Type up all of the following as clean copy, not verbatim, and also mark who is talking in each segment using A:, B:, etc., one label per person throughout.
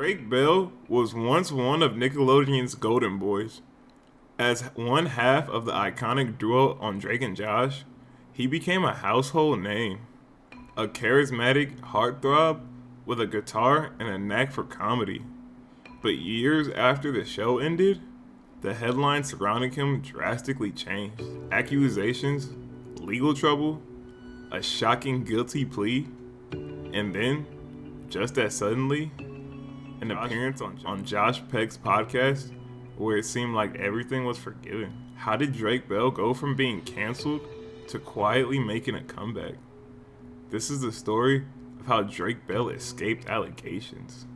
A: Drake Bell was once one of Nickelodeon's Golden Boys. As one half of the iconic duo on Drake and Josh, he became a household name. A charismatic heartthrob with a guitar and a knack for comedy. But years after the show ended, the headlines surrounding him drastically changed. Accusations, legal trouble, a shocking guilty plea, and then, just as suddenly, an appearance on Josh Peck's podcast where it seemed like everything was forgiven. How did Drake Bell go from being canceled to quietly making a comeback? This is the story of how Drake Bell escaped allegations.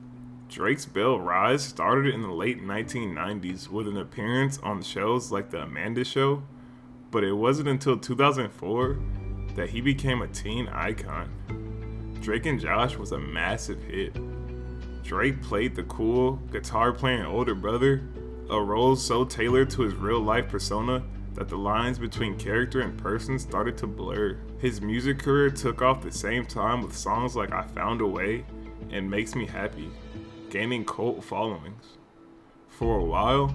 A: Drake's Bell rise started in the late 1990s with an appearance on shows like The Amanda Show, but it wasn't until 2004 that he became a teen icon. Drake and Josh was a massive hit. Drake played the cool, guitar-playing older brother, a role so tailored to his real-life persona that the lines between character and person started to blur. His music career took off the same time with songs like I Found a Way and Makes Me Happy, gaining cult followings. For a while,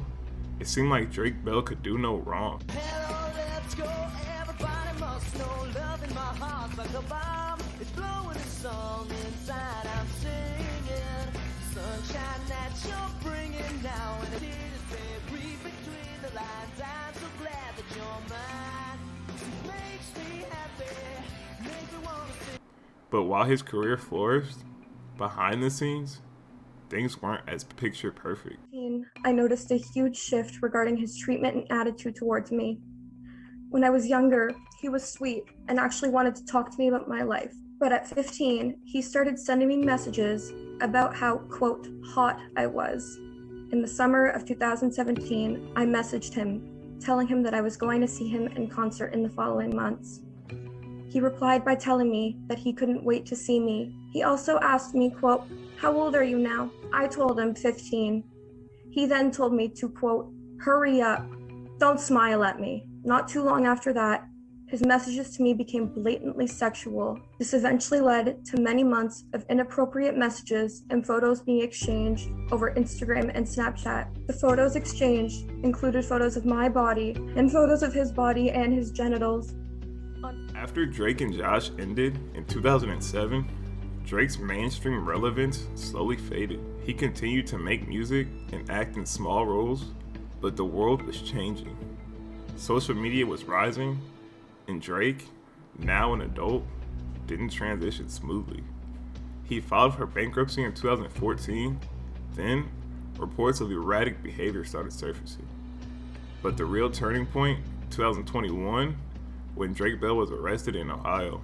A: it seemed like Drake Bell could do no wrong.
B: Hello, let's go. Everybody must know love in my heart's like a bomb. It's blowing a song inside. I'm singing sunshine that you're bringing now, and it is they read between the lines. I'm so glad that you're mine. It makes me happy, makes me wanna sing.
A: But while his career flourished, behind the scenes, things weren't as picture perfect.
C: I noticed a huge shift regarding his treatment and attitude towards me. When I was younger, he was sweet and actually wanted to talk to me about my life. But at 15, he started sending me messages about how, quote, hot I was. In the summer of 2017, I messaged him, telling him that I was going to see him in concert in the following months. He replied by telling me that he couldn't wait to see me. He also asked me, quote, how old are you now? I told him 15. He then told me to, quote, hurry up, don't smile at me. Not too long after that, his messages to me became blatantly sexual. This eventually led to many months of inappropriate messages and photos being exchanged over Instagram and Snapchat. The photos exchanged included photos of my body and photos of his body and his genitals.
A: After Drake and Josh ended in 2007, Drake's mainstream relevance slowly faded. He continued to make music and act in small roles, but the world was changing. Social media was rising, and Drake, now an adult, didn't transition smoothly. He filed for bankruptcy in 2014, then reports of erratic behavior started surfacing. But the real turning point, 2021, when Drake Bell was arrested in Ohio.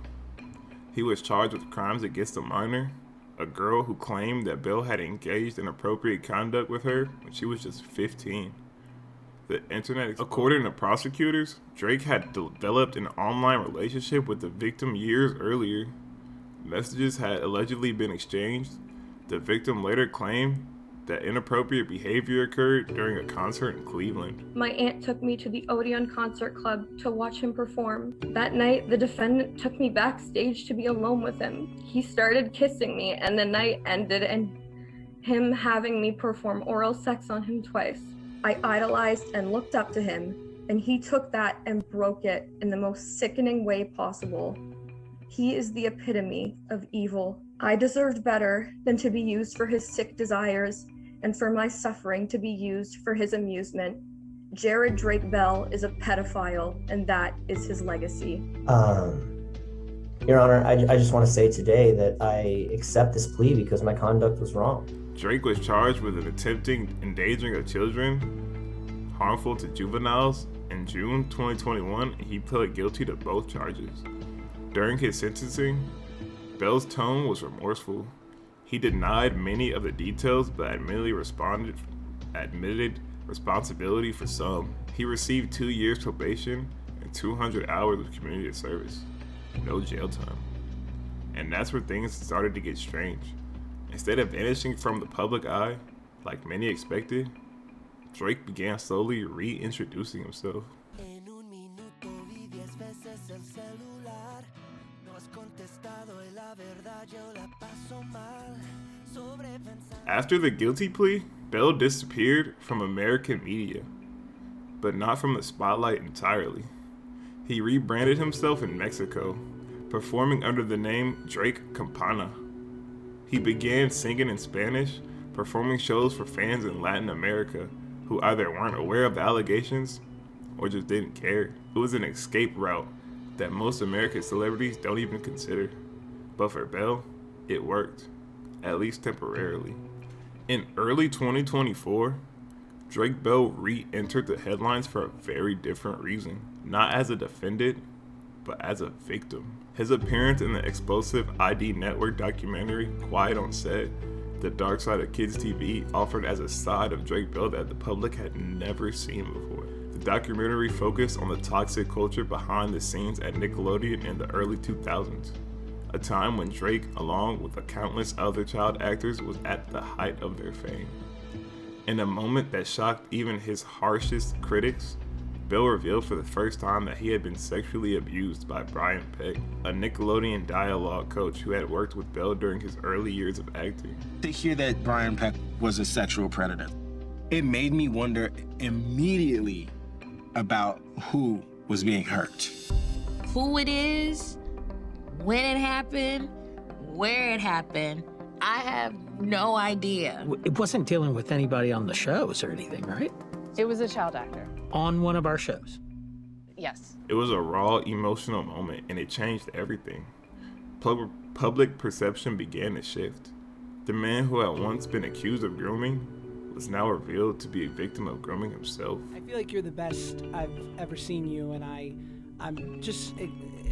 A: He was charged with crimes against a minor, a girl who claimed that Bell had engaged in inappropriate conduct with her when she was just 15. The internet, according to prosecutors, Drake had developed an online relationship with the victim years earlier. Messages had allegedly been exchanged. The victim later claimed that inappropriate behavior occurred during a concert in Cleveland.
C: My aunt took me to the Odeon Concert Club to watch him perform. That night, the defendant took me backstage to be alone with him. He started kissing me, and the night ended in him having me perform oral sex on him twice. I idolized and looked up to him, and he took that and broke it in the most sickening way possible. He is the epitome of evil. I deserved better than to be used for his sick desires and for my suffering to be used for his amusement. Jared Drake Bell is a pedophile, and that is his legacy.
D: Your Honor, I just want to say today that I accept this plea because my conduct was wrong.
A: Drake was charged with an attempting endangering of children, harmful to juveniles, in June 2021, and he pled guilty to both charges. During his sentencing, Bell's tone was remorseful. He denied many of the details, but admitted responsibility for some. He received 2 years probation and 200 hours of community service. No jail time. And that's where things started to get strange. Instead of vanishing from the public eye, like many expected, Drake began slowly reintroducing himself.
B: En un minuto vi 10 veces el celular. No has contestado y la verdad yo la paso mal. Sobrepensando.
A: After the guilty plea, Bell disappeared from American media, but not from the spotlight entirely. He rebranded himself in Mexico, performing under the name Drake Campana. He began singing in Spanish, performing shows for fans in Latin America who either weren't aware of the allegations or just didn't care. It was an escape route that most American celebrities don't even consider. But for Bell, it worked, at least temporarily. In early 2024, Drake Bell re-entered the headlines for a very different reason. Not as a defendant, but as a victim. His appearance in the explosive ID Network documentary, Quiet on Set, The Dark Side of Kids TV, offered as a side of Drake Bell that the public had never seen before. The documentary focused on the toxic culture behind the scenes at Nickelodeon in the early 2000s, a time when Drake, along with countless other child actors, was at the height of their fame. In a moment that shocked even his harshest critics, Bell revealed for the first time that he had been sexually abused by Brian Peck, a Nickelodeon dialogue coach who had worked with Bell during his early years of acting.
E: To hear that Brian Peck was a sexual predator, it made me wonder immediately about who was being hurt.
F: Who it is, when it happened, where it happened, I have no idea.
G: It wasn't dealing with anybody on the shows or anything, right?
H: It was a child actor.
G: On one of our shows.
H: Yes.
A: It was a raw, emotional moment, and it changed everything. Public perception began to shift. The man who had once been accused of grooming was now revealed to be a victim of grooming himself.
I: I feel like you're the best I've ever seen you, and I'm just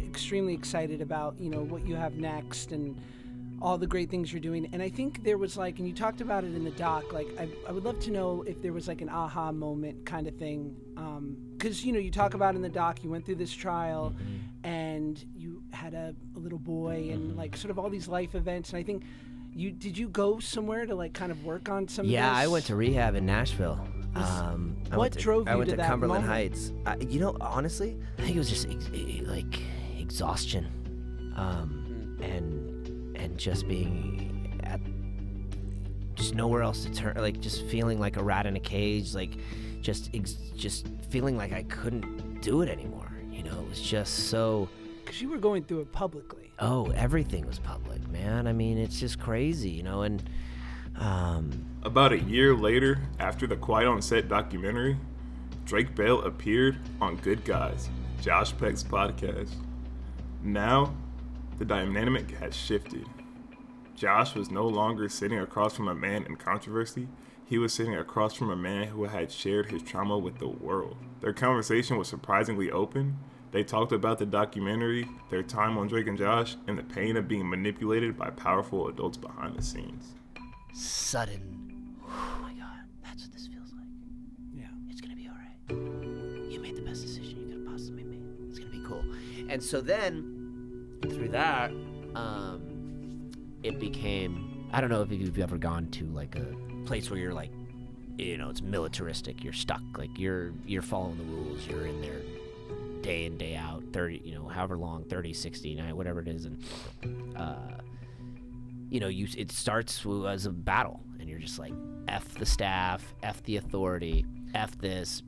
I: extremely excited about, what you have next and all the great things you're doing. And I think there was and you talked about it in the doc, I would love to know if there was an aha moment kind of thing. Because, you talk about in the doc, you went through this trial and you had a little boy and sort of all these life events. And I think did you go somewhere to kind of work on some of this?
J: Yeah, I went to rehab in Nashville.
I: What drove you to that
J: I went to Cumberland
I: moment?
J: Heights. Honestly, I think it was just exhaustion, and just being at just nowhere else to turn, just feeling like a rat in a cage, just feeling like I couldn't do it anymore. It was just so.
I: Because you were going through it publicly.
J: Oh, everything was public, man. I mean, it's just crazy, and.
A: About a year later, after the Quiet on Set documentary, Drake Bell appeared on Good Guys, Josh Peck's podcast. Now, the dynamic has shifted. Josh was no longer sitting across from a man in controversy. He was sitting across from a man who had shared his trauma with the world. Their conversation was surprisingly open. They talked about the documentary, their time on Drake and Josh, and the pain of being manipulated by powerful adults behind the scenes.
J: Sudden, oh my God, that's what this feels like.
I: Yeah.
J: It's gonna be all right. You made the best decision you could have possibly made. It's gonna be cool. And so then, through that, it became, I don't know if you've ever gone to a place where you're it's militaristic, you're stuck, you're following the rules, you're in there day in, day out, 30, however long, 30, 60, whatever it is, and it starts as a battle, and you're just F the staff, F the authority, F this,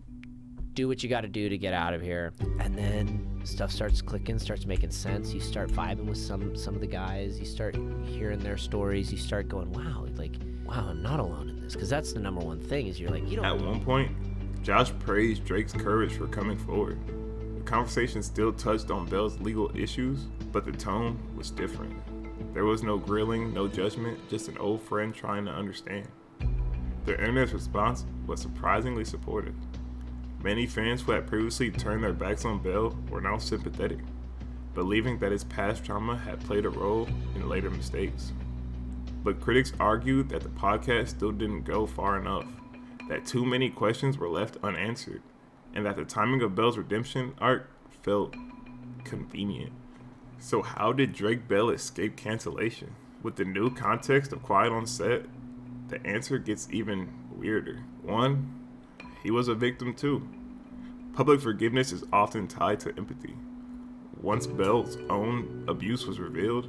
J: do what you got to do to get out of here. And then stuff starts clicking, starts making sense. You start vibing with some of the guys. You start hearing their stories. You start going, wow, I'm not alone in this. Because that's the number one thing is you're you don't.
A: At one point, Josh praised Drake's courage for coming forward. The conversation still touched on Bell's legal issues, but the tone was different. There was no grilling, no judgment, just an old friend trying to understand. Their internet's response was surprisingly supportive. Many fans who had previously turned their backs on Bell were now sympathetic, believing that his past trauma had played a role in later mistakes. But critics argued that the podcast still didn't go far enough, that too many questions were left unanswered, and that the timing of Bell's redemption arc felt convenient. So how did Drake Bell escape cancellation? With the new context of Quiet on Set, the answer gets even weirder. 1, he was a victim too. Public forgiveness is often tied to empathy. Once Bell's own abuse was revealed,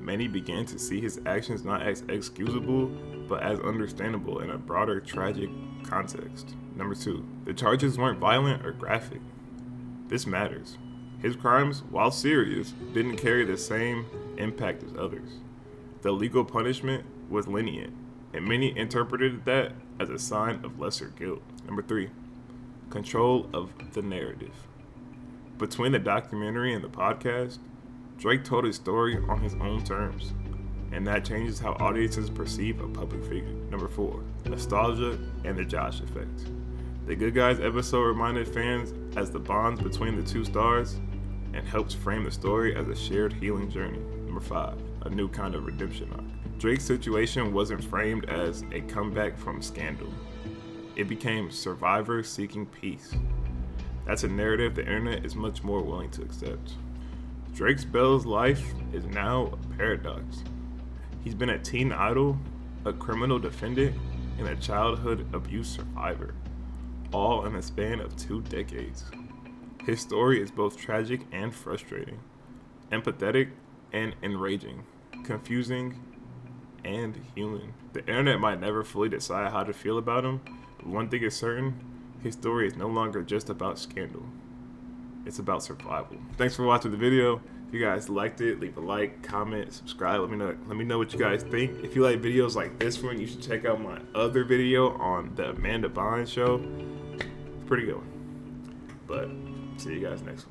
A: many began to see his actions not as excusable, but as understandable in a broader tragic context. Number 2, the charges weren't violent or graphic. This matters. His crimes, while serious, didn't carry the same impact as others. The legal punishment was lenient, and many interpreted that as a sign of lesser guilt. Number 3, control of the narrative. Between the documentary and the podcast, Drake told his story on his own terms, and that changes how audiences perceive a public figure. Number 4, nostalgia and the Josh effect. The Good Guys episode reminded fans as the bonds between the two stars and helps frame the story as a shared healing journey. Number 5, a new kind of redemption arc. Drake's situation wasn't framed as a comeback from scandal. It became survivor seeking peace. That's a narrative the internet is much more willing to accept. Drake Bell's life is now a paradox. He's been a teen idol, a criminal defendant, and a childhood abuse survivor, all in the span of 2 decades. His story is both tragic and frustrating, empathetic and enraging, confusing and human. The internet might never fully decide how to feel about him, but one thing is certain, his story is no longer just about scandal. It's about survival. Thanks for watching the video. If you guys liked it, leave a like, comment, subscribe. Let me know what you guys think. If you like videos like this one, you should check out my other video on the Amanda Bynes show. It's pretty good one. But see you guys next one.